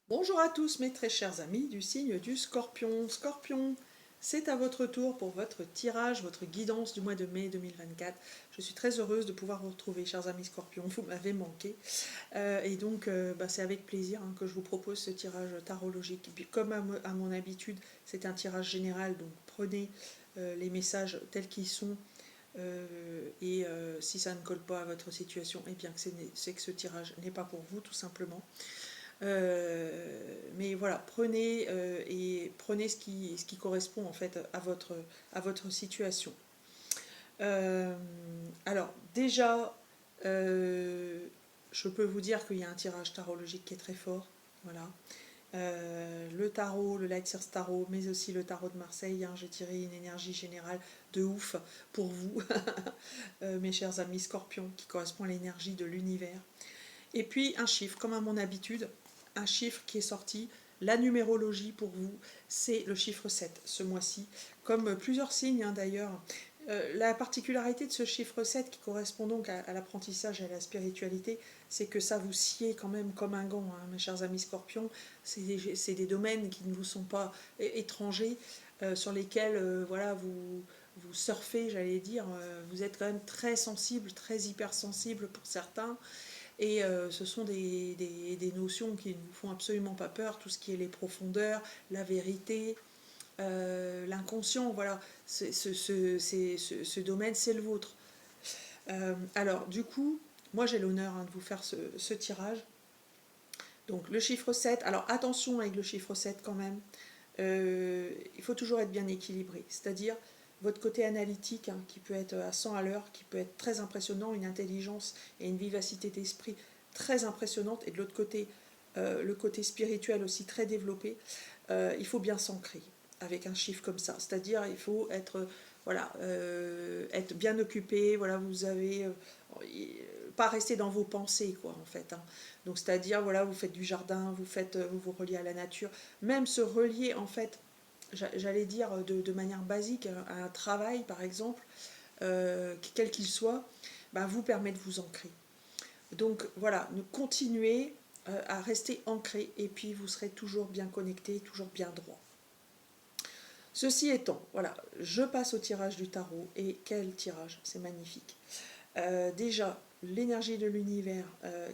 Bonjour à tous mes très chers amis du signe du Scorpion. Scorpion, c'est à votre tour pour votre tirage, votre guidance du mois de mai 2024. Je suis très heureuse de pouvoir vous retrouver, chers amis Scorpions, vous m'avez manqué. C'est avec plaisir que je vous propose ce tirage tarologique. Et puis, comme à mon habitude, c'est un tirage général, donc prenez les messages tels qu'ils sont. Si ça ne colle pas à votre situation, eh bien c'est que ce tirage n'est pas pour vous, tout simplement. Mais voilà, prenez ce qui correspond en fait à votre situation. Euh, alors déjà, euh, je peux vous dire qu'il y a un tirage tarologique qui est très fort. Voilà. Le tarot, le Lightseers Tarot, mais aussi le tarot de Marseille. J'ai tiré une énergie générale de ouf pour vous, mes chers amis scorpions, qui correspond à l'énergie de l'univers. Et puis un chiffre, comme à mon habitude, un chiffre qui est sorti. La numérologie pour vous, c'est le chiffre 7 ce mois-ci, comme plusieurs signes d'ailleurs. La particularité de ce chiffre 7 qui correspond donc à l'apprentissage et à la spiritualité, c'est que ça vous sied quand même comme un gant, mes chers amis scorpions. C'est des domaines qui ne vous sont pas étrangers, sur lesquels voilà, vous surfez, j'allais dire. Vous êtes quand même très sensible, très hypersensible pour certains. Et ce sont des notions qui ne vous font absolument pas peur, tout ce qui est les profondeurs, la vérité, l'inconscient, voilà, ce domaine, c'est le vôtre. Alors, du coup, moi j'ai l'honneur de vous faire ce tirage. Donc, le chiffre 7, alors attention avec le chiffre 7 quand même, il faut toujours être bien équilibré, c'est-à-dire votre côté analytique qui peut être à 100 à l'heure, qui peut être très impressionnant, une intelligence et une vivacité d'esprit très impressionnante, et de l'autre côté, le côté spirituel aussi très développé. Il faut bien s'ancrer avec un chiffre comme ça, c'est-à-dire il faut être, voilà, être bien occupé, voilà, vous avez pas rester dans vos pensées, quoi, en fait. Donc, c'est-à-dire, voilà, vous faites du jardin, vous vous reliez à la nature, même se relier, en fait, j'allais dire de manière basique, à un travail, par exemple, quel qu'il soit, bah, vous permet de vous ancrer. Donc, voilà, continuez à rester ancré, et puis vous serez toujours bien connecté, toujours bien droit. Ceci étant, voilà, je passe au tirage du tarot, et quel tirage, c'est magnifique. Déjà, l'énergie de l'univers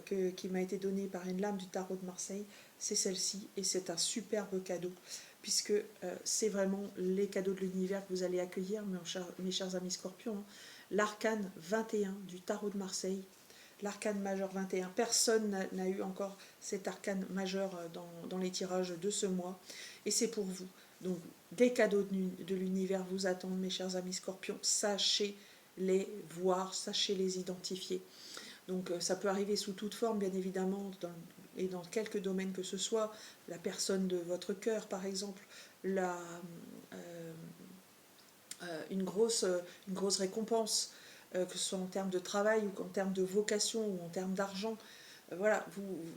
qui m'a été donnée par une lame du tarot de Marseille, c'est celle-ci, et c'est un superbe cadeau, puisque c'est vraiment les cadeaux de l'univers que vous allez accueillir, mes chers amis scorpions. L'arcane 21 du tarot de Marseille, l'arcane majeur 21. Personne n'a eu encore cet arcane majeur dans les tirages de ce mois, et c'est pour vous. Donc, des cadeaux de l'univers vous attendent, mes chers amis scorpions. Sachez les voir, sachez les identifier. Donc ça peut arriver sous toute forme, bien évidemment, et dans quelques domaines que ce soit. La personne de votre cœur, par exemple, euh, une grosse récompense, que ce soit en termes de travail ou en termes de vocation ou en termes d'argent. Voilà,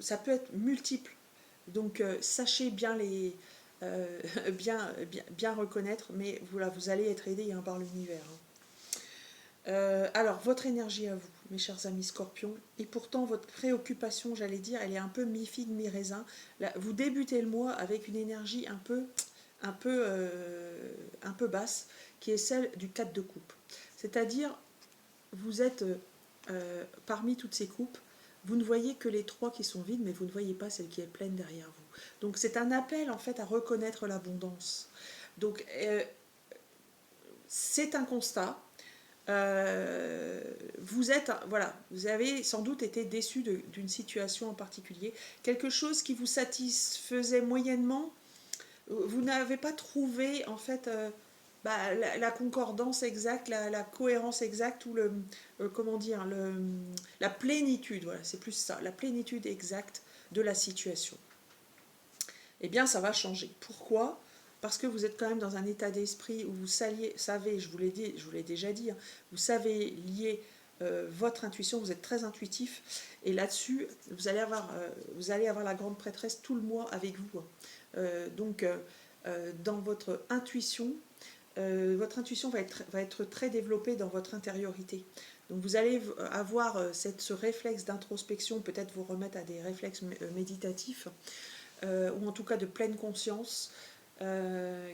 ça peut être multiple. Donc sachez bien bien reconnaître, mais voilà, vous allez être aidé par l'univers. Alors, votre énergie à vous, mes chers amis scorpions, et pourtant votre préoccupation, j'allais dire, elle est un peu mi-figue, mi-raisin. Là, vous débutez le mois avec une énergie un peu, un peu basse, qui est celle du 4 de coupe. C'est-à-dire, vous êtes parmi toutes ces coupes, vous ne voyez que les trois qui sont vides, mais vous ne voyez pas celle qui est pleine derrière vous. Donc, c'est un appel, en fait, à reconnaître l'abondance. Donc, c'est un constat. Vous avez sans doute été déçu d'une situation en particulier, quelque chose qui vous satisfaisait moyennement. Vous n'avez pas trouvé en fait la concordance exacte, la cohérence exacte ou comment dire, la plénitude. Voilà, c'est plus ça, la plénitude exacte de la situation. Eh bien, ça va changer. Pourquoi? Parce que vous êtes quand même dans un état d'esprit où vous savez, je vous l'ai déjà dit, vous savez lier votre intuition, vous êtes très intuitif, et là-dessus, vous allez avoir la grande prêtresse tout le mois avec vous. Dans votre intuition va être très développée dans votre intériorité. Donc vous allez avoir ce réflexe d'introspection, peut-être vous remettre à des réflexes méditatifs, ou en tout cas de pleine conscience,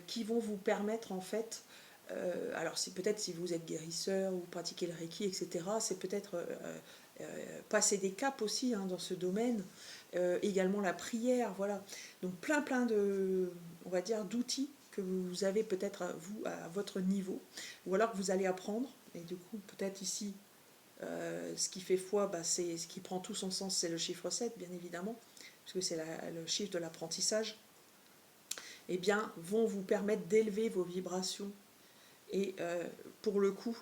qui vont vous permettre en fait, alors c'est peut-être si vous êtes guérisseur ou pratiquez le Reiki, etc., c'est peut-être passer des caps aussi hein, dans ce domaine, également la prière, voilà. Donc plein de, on va dire, d'outils que vous avez peut-être vous à votre niveau, ou alors que vous allez apprendre, et du coup peut-être ici, ce qui fait foi, bah, c'est ce qui prend tout son sens, c'est le chiffre 7 bien évidemment, puisque c'est le chiffre de l'apprentissage, eh bien, vont vous permettre d'élever vos vibrations et pour le coup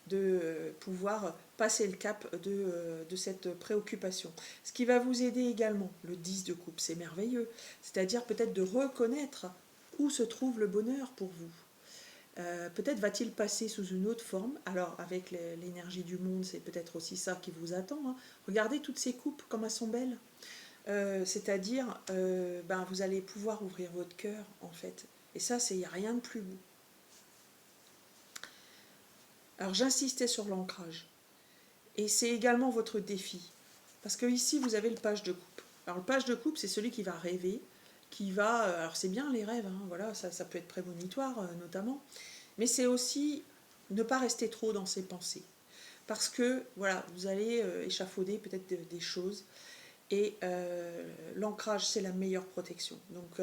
de pouvoir passer le cap de cette préoccupation. Ce qui va vous aider également, le 10 de coupe, c'est merveilleux, c'est-à-dire peut-être de reconnaître où se trouve le bonheur pour vous. Peut-être va-t-il passer sous une autre forme. Alors avec l'énergie du monde, c'est peut-être aussi ça qui vous attend. Hein. Regardez toutes ces coupes, comme elles sont belles. C'est-à-dire, ben, vous allez pouvoir ouvrir votre cœur, en fait. Et ça, il n'y a rien de plus beau. Alors j'insistais sur l'ancrage. Et c'est également votre défi. Parce que ici, vous avez le page de coupe. Alors le page de coupe, c'est celui qui va rêver, qui va... alors c'est bien les rêves, hein, voilà, ça peut être prémonitoire notamment. Mais c'est aussi ne pas rester trop dans ses pensées. Parce que, voilà, vous allez échafauder peut-être des choses. Et l'ancrage, c'est la meilleure protection. Donc,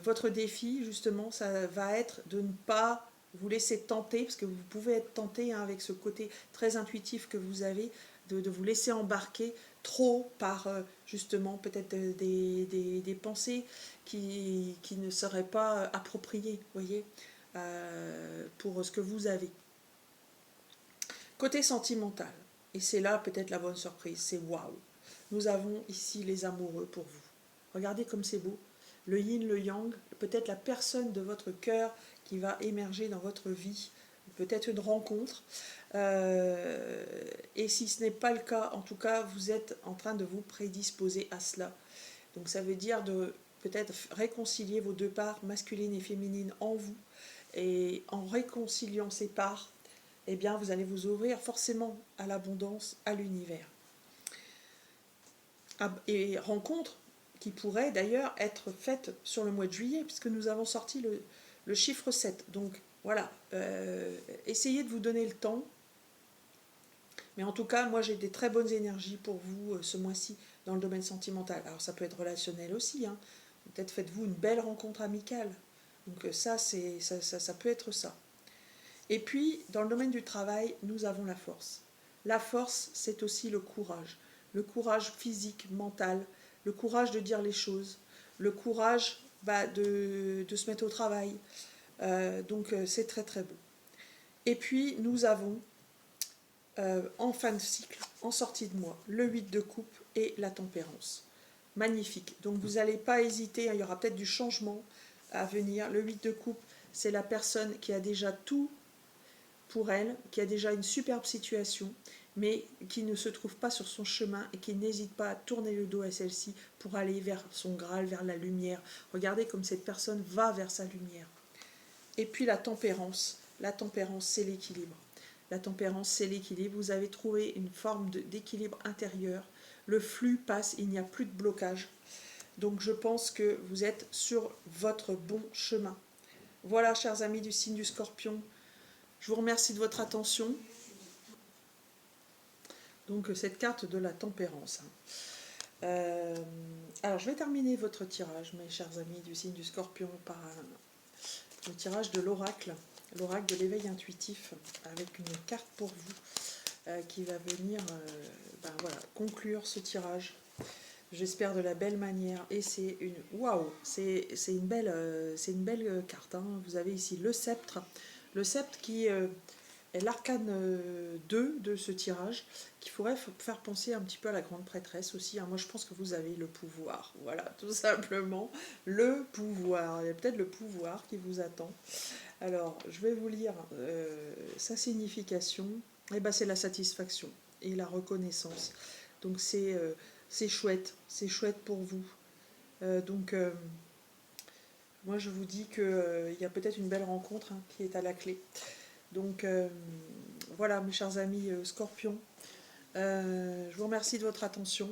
votre défi, justement, ça va être de ne pas vous laisser tenter, parce que vous pouvez être tenté hein, avec ce côté très intuitif que vous avez, de vous laisser embarquer trop par, justement, peut-être des pensées qui ne seraient pas appropriées, voyez, pour ce que vous avez. Côté sentimental, et c'est là peut-être la bonne surprise, c'est waouh. Nous avons ici les amoureux pour vous. Regardez comme c'est beau. Le yin, le yang, peut-être la personne de votre cœur qui va émerger dans votre vie, peut-être une rencontre. Et si ce n'est pas le cas, en tout cas, vous êtes en train de vous prédisposer à cela. Donc ça veut dire de peut-être réconcilier vos deux parts, masculines et féminines, en vous. Et en réconciliant ces parts, eh bien, vous allez vous ouvrir forcément à l'abondance, à l'univers. Et rencontres qui pourraient d'ailleurs être faites sur le mois de juillet, puisque nous avons sorti le chiffre 7. Donc voilà, essayez de vous donner le temps. Mais en tout cas, moi j'ai des très bonnes énergies pour vous ce mois-ci dans le domaine sentimental. Alors ça peut être relationnel aussi, hein. Peut-être faites-vous une belle rencontre amicale. Donc ça peut être ça. Et puis, dans le domaine du travail, nous avons la force. La force, c'est aussi le courage. Le courage physique, mental, le courage de dire les choses, le courage de se mettre au travail. Donc, c'est très très beau. Et puis, nous avons, en fin de cycle, en sortie de mois, le 8 de coupe et la tempérance. Magnifique. Donc, vous n'allez pas hésiter, il y aura peut-être du changement à venir. Le 8 de coupe, c'est la personne qui a déjà tout pour elle, qui a déjà une superbe situation, mais qui ne se trouve pas sur son chemin et qui n'hésite pas à tourner le dos à celle-ci pour aller vers son Graal, vers la lumière. Regardez comme cette personne va vers sa lumière. Et puis la tempérance, c'est l'équilibre. La tempérance, c'est l'équilibre. Vous avez trouvé une forme d'équilibre intérieur. Le flux passe, il n'y a plus de blocage. Donc je pense que vous êtes sur votre bon chemin. Voilà, chers amis du signe du Scorpion, je vous remercie de votre attention. Donc cette carte de la tempérance. Alors je vais terminer votre tirage, mes chers amis du signe du Scorpion, par le tirage de l'oracle de l'éveil intuitif, avec une carte pour vous qui va venir voilà, conclure ce tirage. J'espère de la belle manière. Et c'est une waouh, c'est une belle carte. Hein. Vous avez ici le sceptre qui est l'arcane 2 de ce tirage, qui pourrait faire penser un petit peu à la grande prêtresse aussi. Hein. Moi, je pense que vous avez le pouvoir. Voilà, tout simplement, le pouvoir. Il y a peut-être le pouvoir qui vous attend. Alors, je vais vous lire sa signification. Eh ben, c'est la satisfaction et la reconnaissance. Donc, c'est chouette pour vous. Moi, je vous dis qu'il y a peut-être une belle rencontre hein, qui est à la clé. Donc voilà mes chers amis Scorpions, je vous remercie de votre attention.